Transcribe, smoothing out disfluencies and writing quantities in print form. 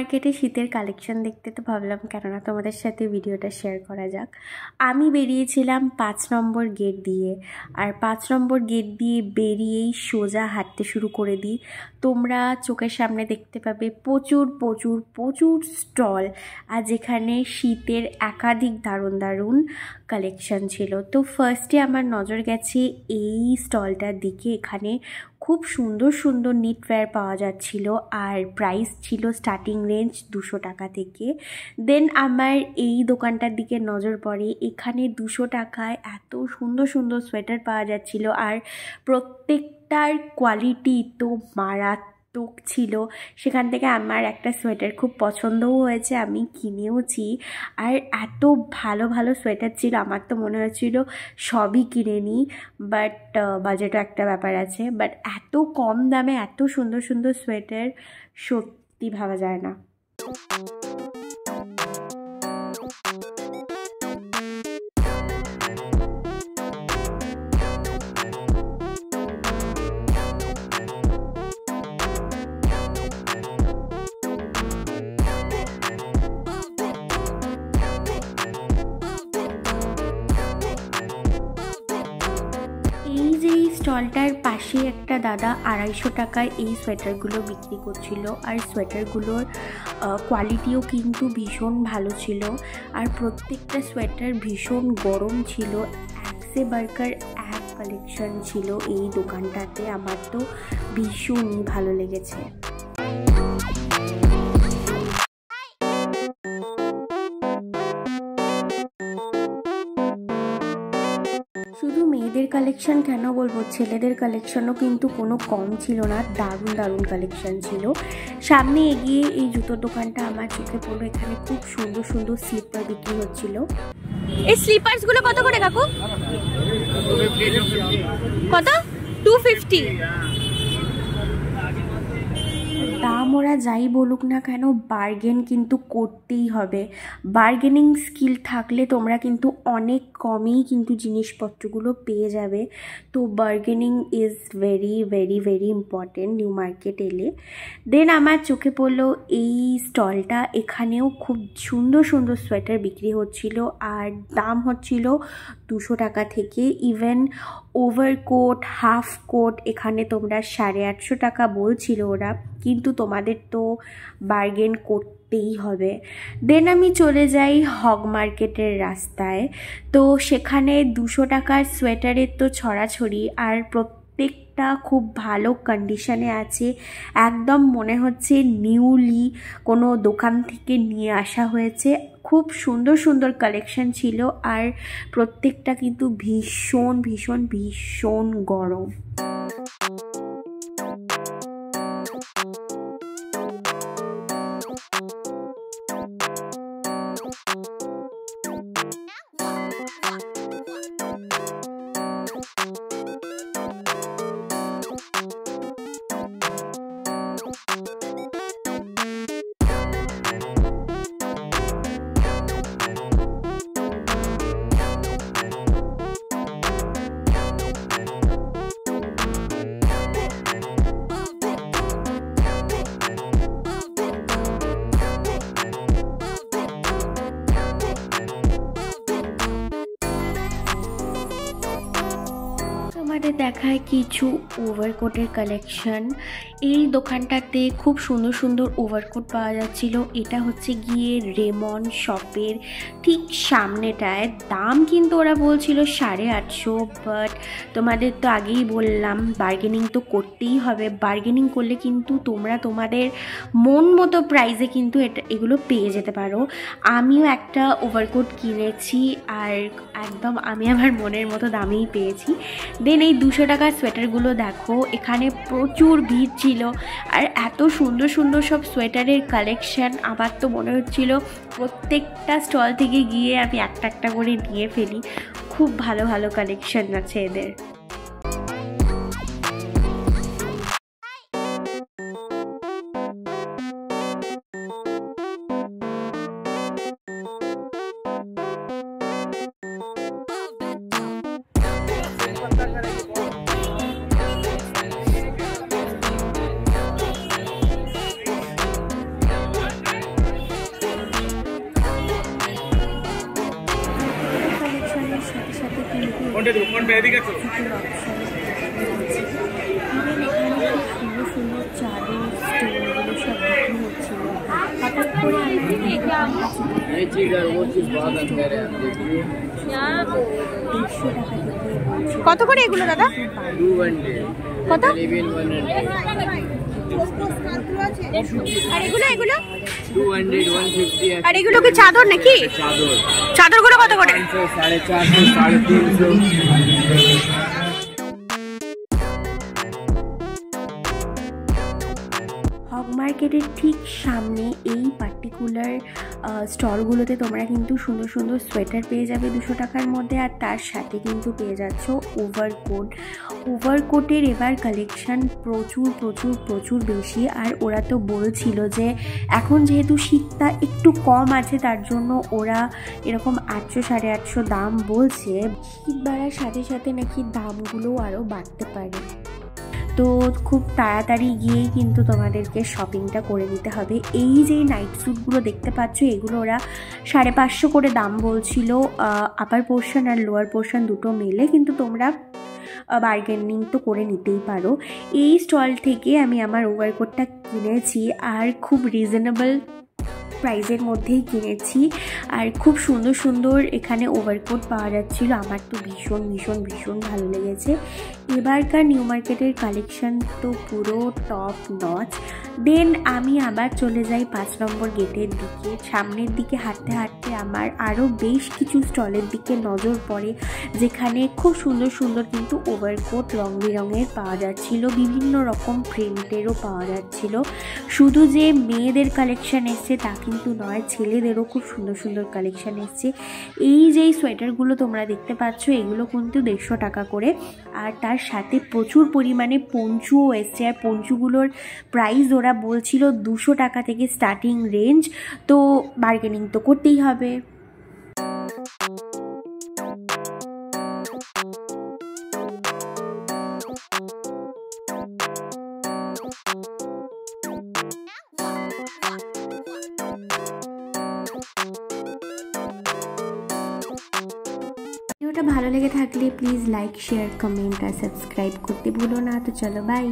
মার্কেটে শীতের কালেকশন দেখতে তো ভাবলাম কেননা তোমাদের সাথে ভিডিওটা শেয়ার করা যাক। আমি বেরিয়েছিলাম 5 নম্বর গেট দিয়ে, আর 5 নম্বর গেট দিয়ে বেরিয়েই সোজা হাঁটতে শুরু করে দিই। তোমরা চোখের সামনে দেখতে পাবে প্রচুর প্রচুর প্রচুর স্টল, আর যেখানে শীতের একাধিক দারুণ দারুণ কালেকশন ছিল। তো ফার্স্টে আমার নজর গেছে এই স্টলটার দিকে। এখানে খুব সুন্দর সুন্দর নিটওয়্যার পাওয়া যাচ্ছিল, আর প্রাইস ছিল স্টার্টিং রেঞ্জ 200 টাকা থেকে। দেন আমার এই দোকানটার দিকে নজর পড়ে। এখানে 200 টাকায় এত সুন্দর সুন্দর সোয়েটার পাওয়া যাচ্ছিল, আর প্রত্যেকটার কোয়ালিটি তো মারাত্মক ছিল। সেখান থেকে আমার একটা সোয়েটার খুব পছন্দও হয়েছে, আমি কিনেওছি। আর এত ভালো ভালো সোয়েটার ছিল, আমার তো মনে হচ্ছিল সবই কিনে নিই, বাট বাজেটও একটা ব্যাপার আছে। বাট এত কম দামে এত সুন্দর সুন্দর সোয়েটার সত্যি ভাবা যায় না। এই যে এই স্টলটার পাশে একটা দাদা 250 টাকায় এই সোয়েটারগুলো বিক্রি করছিল, আর সোয়েটারগুলোর কোয়ালিটিও কিন্তু ভীষণ ভালো ছিল, আর প্রত্যেকটা সোয়েটার ভীষণ গরম ছিল। এক সে বার্কার এক কালেকশন ছিল এই দোকানটাতে, আমার তো ভীষণই ভালো লেগেছে। শুধু মেয়েদের কালেকশন কেন বলবো, ছেলেদের কালেকশনও কিন্তু কোনো কম ছিল না, দারুণ দারুণ কালেকশন ছিল। সামনে এগিয়ে এই জুতোর দোকানটা আমার চোখে পড়লো। এখানে খুব সুন্দর সুন্দর স্লিপার বিক্রি হচ্ছিল। এই স্লিপার্সগুলো কত করে কাকু? কত? 250। দাম ওরা যাই বলুক না কেন, বার্গেন কিন্তু করতেই হবে। বার্গেনিং স্কিল থাকলে তোমরা কিন্তু অনেক কমেই কিন্তু জিনিসপত্রগুলো পেয়ে যাবে। তো bargaining is very very very important new market এলে। দেন আমার চোখে পড়লো এই স্টলটা। এখানেও খুব সুন্দর সুন্দর সোয়েটার বিক্রি হচ্ছিল, আর দাম হচ্ছিল 200 টাকা থেকে। ইভেন ওভারকোট, হাফ কোট এখানে তোমরা 850 টাকা বলছিল ওরা, কিন্তু তোমাদের তো বার্গেন করতেই হবে। দেন আমি চলে যাই হগ মার্কেটের রাস্তায়। তো সেখানে 200 টাকার সোয়েটারের তো ছড়াছড়ি, আর প্রত্যেকটা খুব ভালো কন্ডিশনে আছে। একদম মনে হচ্ছে নিউলি কোনো দোকান থেকে নিয়ে আসা হয়েছে। খুব সুন্দর সুন্দর কালেকশন ছিল, আর প্রত্যেকটা কিন্তু ভীষণ ভীষণ ভীষণ গরম। আমাদের দেখায় কিছু ওভারকোটের কালেকশন। এই দোকানটাতে খুব সুন্দর সুন্দর ওভারকোট পাওয়া যাচ্ছিল। এটা হচ্ছে গিয়ে রেমন শপের ঠিক সামনেটায়। দাম কিন্তু ওরা বলছিল 850, বাট তোমাদের তো আগেই বললাম বার্গেনিং তো করতেই হবে। বার্গেনিং করলে কিন্তু তোমরা তোমাদের মন মতো প্রাইসে কিন্তু এগুলো পেয়ে যেতে পারো। আমিও একটা ওভারকোট কিনেছি, আর একদম আমি আমার মনের মতো দামেই পেয়েছি। দেন এই 200 টাকার সোয়েটারগুলো দেখো, এখানে প্রচুর ভিড় ছিল, আর এত সুন্দর সুন্দর সব সোয়েটারের কালেকশন। আমার তো মনে হচ্ছিল প্রত্যেকটা স্টল থেকে গিয়ে আমি একটা একটা করে নিয়ে ফেলি। খুব ভালো ভালো কালেকশন আছে এদের। সুন্দর সুন্দর চাদর স্টোনগুলো সব বিক্রি হচ্ছিল। হঠাৎ করে কত করে এগুলো দাদা? কত? আর এগুলো এগুলো আর এগুলো কি চাদর নাকি? চাদরগুলো কত করে? 450, 350। হক মার্কেটের ঠিক সামনে এই পার্টিকুলার স্টলগুলোতে তোমরা কিন্তু সুন্দর সুন্দর সোয়েটার পেয়ে যাবে 200 টাকার মধ্যে, আর তার সাথে কিন্তু পেয়ে যাচ্ছ ওভারকোটের এবার কালেকশান প্রচুর প্রচুর প্রচুর বেশি। আর ওরা তো বলছিল যে এখন যেহেতু শীতটা একটু কম আছে তার জন্য ওরা এরকম 800 850 দাম বলছে। শীত বাড়ার সাথে সাথে নাকি দামগুলোও আরও বাড়তে পারে। তো খুব তাড়াতাড়ি গিয়েই কিন্তু তোমাদেরকে শপিংটা করে নিতে হবে। এই যে নাইট স্যুটগুলো দেখতে পাচ্ছ এগুলো ওরা 550 করে দাম বলছিল, আপার পোর্শন আর লোয়ার পোর্শন দুটো মিলে, কিন্তু তোমরা বার্গেনিং তো করে নিতেই পারো। এই স্টল থেকে আমি আমার ওভারকোটটা কিনেছি আর খুব রিজনেবল প্রাইসের মধ্যেই কিনেছি, আর খুব সুন্দর সুন্দর এখানে ওভারকোট পাওয়া যাচ্ছিল। আমার তো ভীষণ ভীষণ ভীষণ ভালো লেগেছে। এবারকার নিউ মার্কেটের কালেকশন তো পুরো টপ নচ। দেন আমি আবার চলে যাই 5 নম্বর গেটের দিকে। সামনের দিকে হাঁটতে হাঁটতে আমার আরও বেশ কিছু স্টলের দিকে নজর পড়ে, যেখানে খুব সুন্দর সুন্দর কিন্তু ওভারকোট রং বেরঙের পাওয়া যাচ্ছিল, বিভিন্ন রকম প্রিন্টেরও পাওয়া যাচ্ছিল। শুধু যে মেয়েদের কালেকশন এসছে তা কিন্তু নয়, ছেলেদেরও খুব সুন্দর সুন্দর কালেকশান এসছে। এই যেই সোয়েটারগুলো তোমরা দেখতে পাচ্ছ এগুলো কিন্তু 150 টাকা করে, আর তার সাথে প্রচুর পরিমাণে পঞ্চুও এসছে। আর পঞ্চুগুলোর প্রাইস ওরা বলছিল 200 টাকা থেকে স্টার্টিং রেঞ্জ, তো বার্গেনিং তো করতেই হবে। ভিডিওটা ভালো লেগে থাকলে প্লিজ লাইক, শেয়ার, কমেন্ট আর সাবস্ক্রাইব করতে ভুলো না। তো চলো বাই।